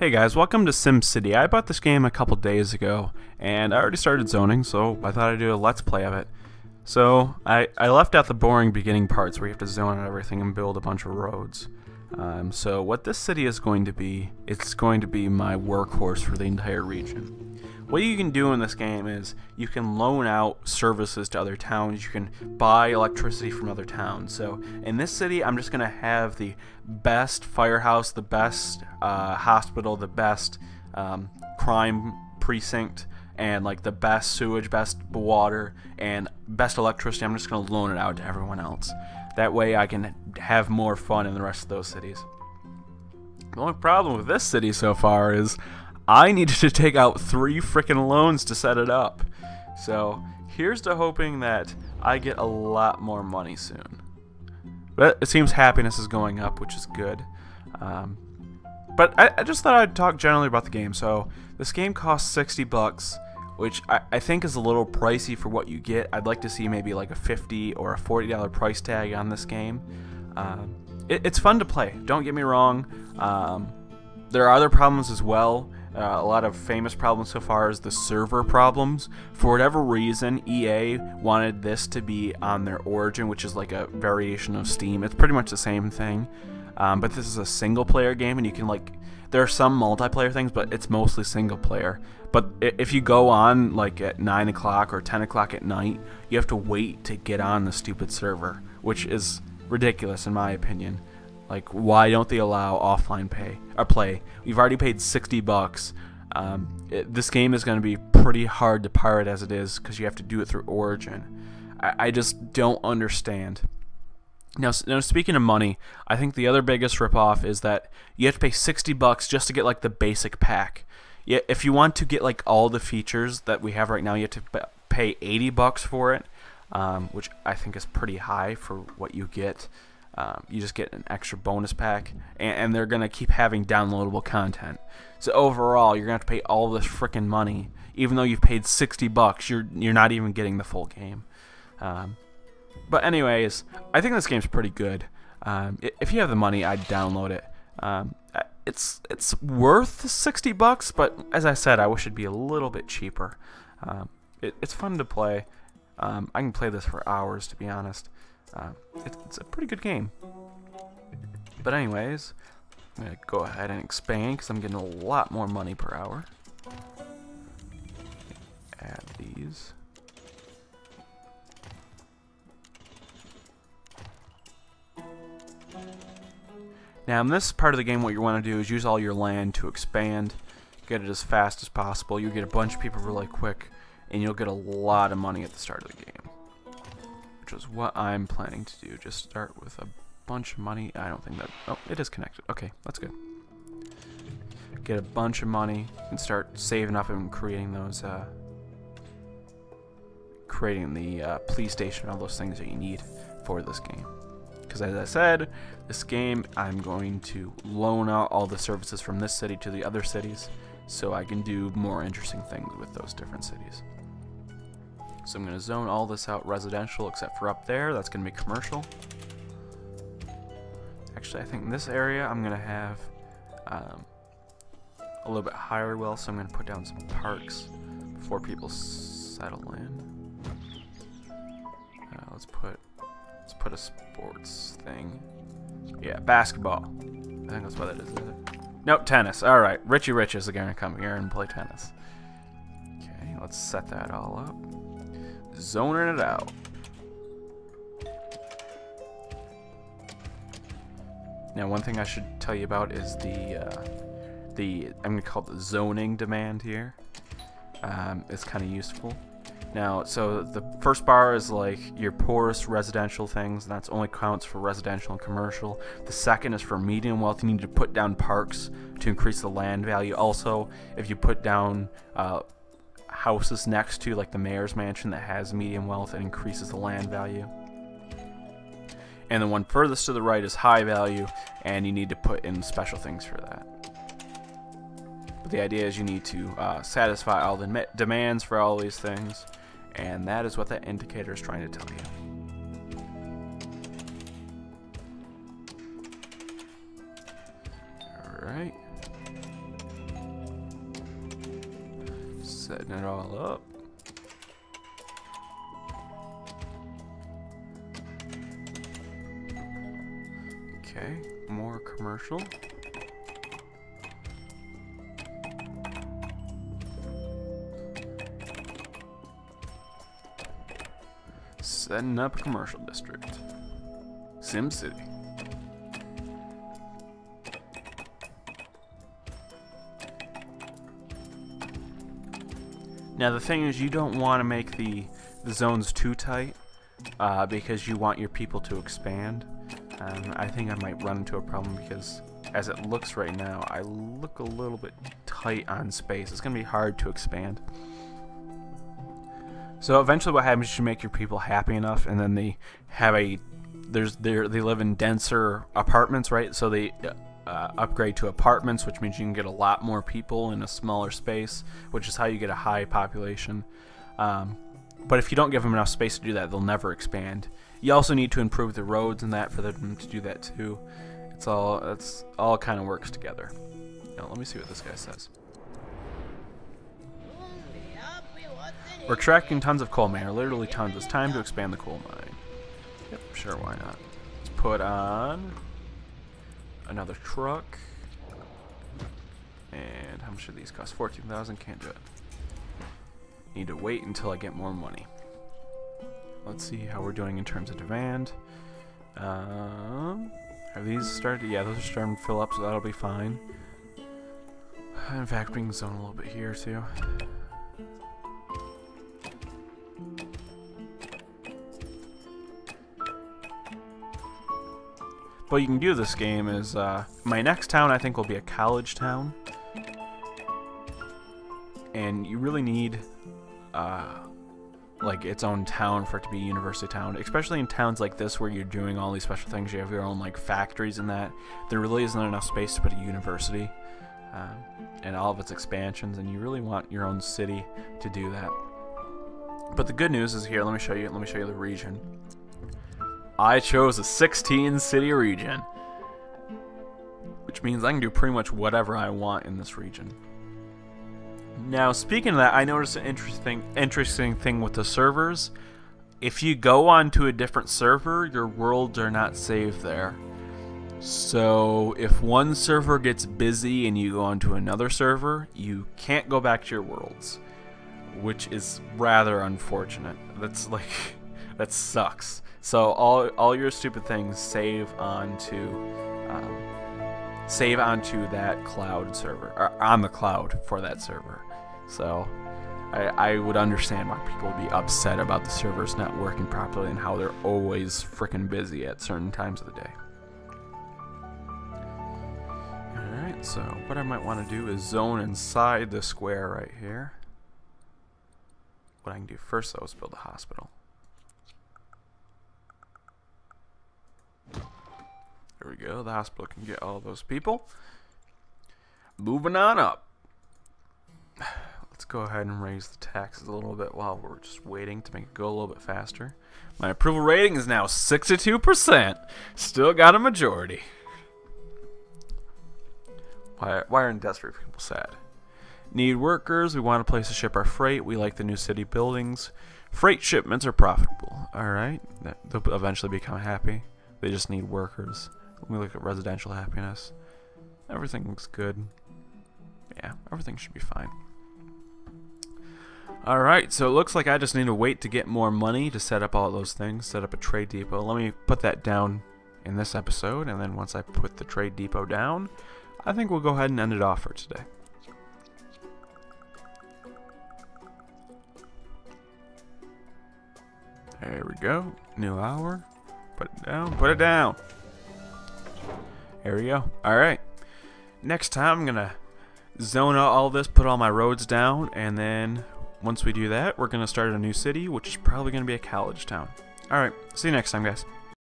Hey guys, welcome to SimCity. I bought this game a couple days ago, and I already started zoning, so I thought I'd do a let's play of it. So, I left out the boring beginning parts where you have to zone out everything and build a bunch of roads. So what this city is going to be, it's going to be my workhorse for the entire region. What you can do in this game is you can loan out services to other towns, you can buy electricity from other towns. So in this city, I'm just going to have the best firehouse, the best hospital, the best crime precinct, and like the best sewage, best water, and best electricity. I'm just going to loan it out to everyone else. That way I can have more fun in the rest of those cities. The only problem with this city so far is I needed to take out 3 freaking loans to set it up. So here's to hoping that I get a lot more money soon. But it seems happiness is going up, which is good. But I just thought I'd talk generally about the game. So this game costs 60 bucks, which I think is a little pricey for what you get. I'd like to see maybe like a $50 or a $40 price tag on this game. It's fun to play, don't get me wrong. There are other problems as well. A lot of famous problems so far is the server problems. For whatever reason, EA wanted this to be on their Origin, which is like a variation of Steam. It's pretty much the same thing, but this is a single player game, and you can like, there are some multiplayer things, but it's mostly single player. But if you go on like at 9 o'clock or 10 o'clock at night, you have to wait to get on the stupid server, which is ridiculous in my opinion. Like, why don't they allow offline play? We've already paid 60 bucks. This game is going to be pretty hard to pirate as it is because you have to do it through Origin. I just don't understand. Now, speaking of money, I think the other biggest ripoff is that you have to pay 60 bucks just to get like the basic pack. Yeah, if you want to get like all the features that we have right now, you have to pay 80 bucks for it, which I think is pretty high for what you get. You just get an extra bonus pack, and they're gonna keep having downloadable content. So overall, you're gonna have to pay all this frickin' money, even though you've paid 60 bucks. You're not even getting the full game. But anyways, I think this game's pretty good. If you have the money, I'd download it. It's worth 60 bucks, but as I said, I wish it'd be a little bit cheaper. It's fun to play. I can play this for hours, to be honest. It's a pretty good game. But anyways, I'm going to go ahead and expand because I'm getting a lot more money per hour. Add these. Now in this part of the game, what you want to do is use all your land to expand. Get it as fast as possible. You'll get a bunch of people really quick, and you'll get a lot of money at the start of the game. Which is what I'm planning to do. Just start with a bunch of money. I don't think that... Oh, it is connected. Okay, that's good. Get a bunch of money and start saving up and creating those... creating the police station, all those things that you need for this game. Because as I said, this game, I'm going to loan out all the services from this city to the other cities, so I can do more interesting things with those different cities. So I'm going to zone all this out residential except for up there. That's going to be commercial. Actually, I think in this area I'm going to have a little bit higher well, so I'm going to put down some parks before people settle in. Let's put a sports thing. Yeah, basketball. I think that's what that is it? Nope, tennis. Alright, Richie Rich is going to come here and play tennis. Okay, let's set that all up. Zoning it out. Now, one thing I should tell you about is I'm gonna call it the zoning demand here. It's kind of useful. Now, so the first bar is like your poorest residential things, and that's only counts for residential and commercial. The second is for medium wealth. You need to put down parks to increase the land value. Also, if you put down houses next to like the mayor's mansion that has medium wealth, it increases the land value. And the one furthest to the right is high value, and you need to put in special things for that. But the idea is you need to satisfy all the demands for all these things, and that is what that indicator is trying to tell you. Alright. Setting it all up. Okay, more commercial. Setting up a commercial district. Sim City. Now the thing is, you don't want to make the zones too tight because you want your people to expand. I think I might run into a problem because as it looks right now, I look a little bit tight on space. It's going to be hard to expand. So eventually what happens is you make your people happy enough, and then they have they live in denser apartments, right? So they upgrade to apartments, which means you can get a lot more people in a smaller space, which is how you get a high population. But if you don't give them enough space to do that, they'll never expand. You also need to improve the roads and that for them to do that too. It's all kind of works together. Now, let me see what this guy says. We're extracting tons of coal, man. Literally tons. It's time to expand the coal mine. Yep, sure, why not? Let's put on another truck. And how much do these cost? 14,000. Can't do it. Need to wait until I get more money. Let's see how we're doing in terms of demand. Have these started? Yeah, those are starting to fill up, so that'll be fine. In fact, we can zone a little bit here too. What you can do this game is, my next town I think will be a college town. And you really need, like, its own town for it to be a university town. Especially in towns like this where you're doing all these special things. You have your own, like, factories and that. There really isn't enough space to put a university. And all of its expansions. And you really want your own city to do that. But the good news is here, let me show you the region. I chose a 16 city region, which means I can do pretty much whatever I want in this region. Now, speaking of that, I noticed an interesting thing with the servers. If you go onto a different server, your worlds are not saved there. So if one server gets busy and you go onto another server, you can't go back to your worlds, which is rather unfortunate. That's like, that sucks. So all your stupid things save onto that cloud server, or on the cloud for that server. So I would understand why people would be upset about the servers not working properly and how they're always frickin' busy at certain times of the day. Alright, so what I might want to do is zone inside the square right here. What I can do first though is build a hospital. There we go, the hospital can get all those people. Moving on up. Let's go ahead and raise the taxes a little bit while we're just waiting to make it go a little bit faster. My approval rating is now 62%. Still got a majority. Why aren't desperate people sad? Need workers. We want a place to ship our freight. We like the new city buildings. Freight shipments are profitable. Alright. They'll eventually become happy. They just need workers. Let me look at residential happiness. Everything looks good. Yeah, everything should be fine. Alright, so it looks like I just need to wait to get more money to set up all those things. Set up a trade depot. Let me put that down in this episode, and then once I put the trade depot down, I think we'll go ahead and end it off for today. There we go. New hour. Put it down. Put it down. There we go. Alright. Next time I'm going to zone out all this, put all my roads down, and then once we do that, we're going to start a new city, which is probably going to be a college town. Alright. See you next time, guys.